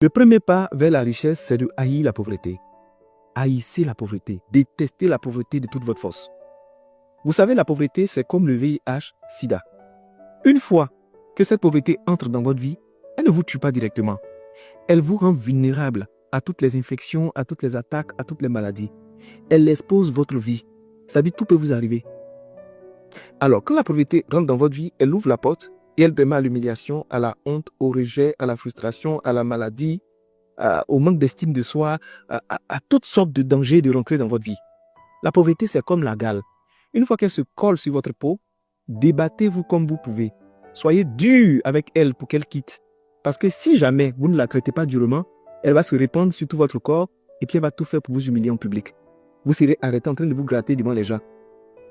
Le premier pas vers la richesse, c'est de haïr la pauvreté. Haïssez la pauvreté. Détestez la pauvreté de toute votre force. Vous savez, la pauvreté, c'est comme le VIH-Sida. Une fois que cette pauvreté entre dans votre vie, elle ne vous tue pas directement. Elle vous rend vulnérable à toutes les infections, à toutes les attaques, à toutes les maladies. Elle expose votre vie. C'est-à-dire tout peut vous arriver. Alors, quand la pauvreté rentre dans votre vie, elle ouvre la porte et elle permet à l'humiliation, à la honte, au rejet, à la frustration, à la maladie, au manque d'estime de soi, à toutes sortes de dangers de rentrer dans votre vie. La pauvreté, c'est comme la gale. Une fois qu'elle se colle sur votre peau, débattez-vous comme vous pouvez. Soyez dur avec elle pour qu'elle quitte. Parce que si jamais vous ne la traitez pas durement, elle va se répandre sur tout votre corps et puis elle va tout faire pour vous humilier en public. Vous serez arrêté en train de vous gratter devant les gens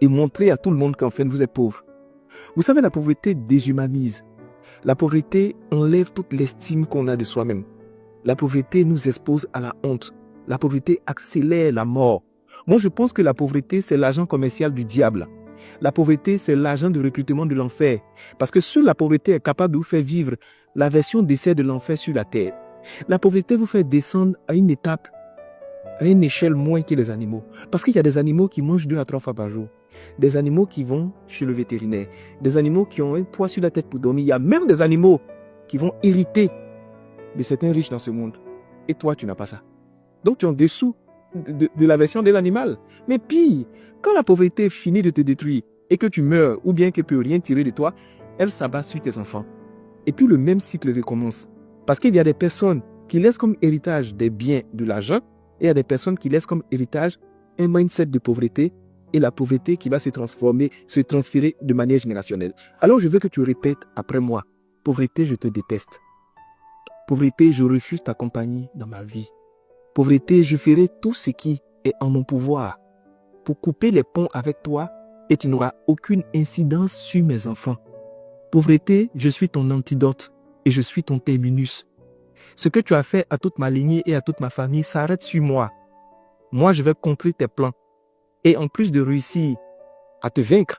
et montrer à tout le monde qu'en fait vous êtes pauvre. Vous savez, la pauvreté déshumanise. La pauvreté enlève toute l'estime qu'on a de soi-même. La pauvreté nous expose à la honte. La pauvreté accélère la mort. Moi, je pense que la pauvreté, c'est l'agent commercial du diable. La pauvreté, c'est l'agent de recrutement de l'enfer. Parce que seule la pauvreté est capable de vous faire vivre la version d'essai de l'enfer sur la terre. La pauvreté vous fait descendre à une étape, à une échelle moins que les animaux. Parce qu'il y a des animaux qui mangent 2 à 3 fois par jour. Des animaux qui vont chez le vétérinaire. Des animaux qui ont un toit sur la tête pour dormir. Il y a même des animaux qui vont hériter de certains riches dans ce monde. Et toi, tu n'as pas ça. Donc, tu es en dessous de la version de l'animal. Mais pire, quand la pauvreté finit de te détruire et que tu meurs ou bien qu'elle ne peut rien tirer de toi, elle s'abat sur tes enfants. Et puis, le même cycle recommence. Parce qu'il y a des personnes qui laissent comme héritage des biens, de l'argent, et il y a des personnes qui laissent comme héritage un mindset de pauvreté et la pauvreté qui va se transférer de manière générationnelle. Alors, je veux que tu répètes après moi. Pauvreté, je te déteste. Pauvreté, je refuse ta compagnie dans ma vie. Pauvreté, je ferai tout ce qui est en mon pouvoir pour couper les ponts avec toi et tu n'auras aucune incidence sur mes enfants. Pauvreté, je suis ton antidote et je suis ton terminus. Ce que tu as fait à toute ma lignée et à toute ma famille s'arrête sur moi. Moi, je vais contrer tes plans. Et en plus de réussir à te vaincre,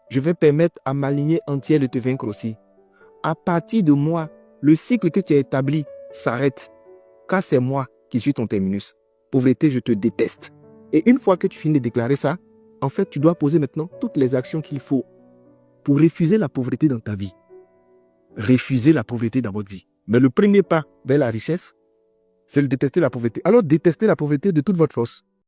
je vais permettre à ma lignée entière de te vaincre aussi. À partir de moi, le cycle que tu as établi s'arrête, car c'est moi qui suis ton terminus. Pauvreté, je te déteste. Et une fois que tu finis de déclarer ça, en fait, tu dois poser maintenant toutes les actions qu'il faut pour refuser la pauvreté dans ta vie. Refuser la pauvreté dans votre vie. Mais le premier pas vers la richesse, c'est de détester la pauvreté. Alors, détestez la pauvreté de toute votre force.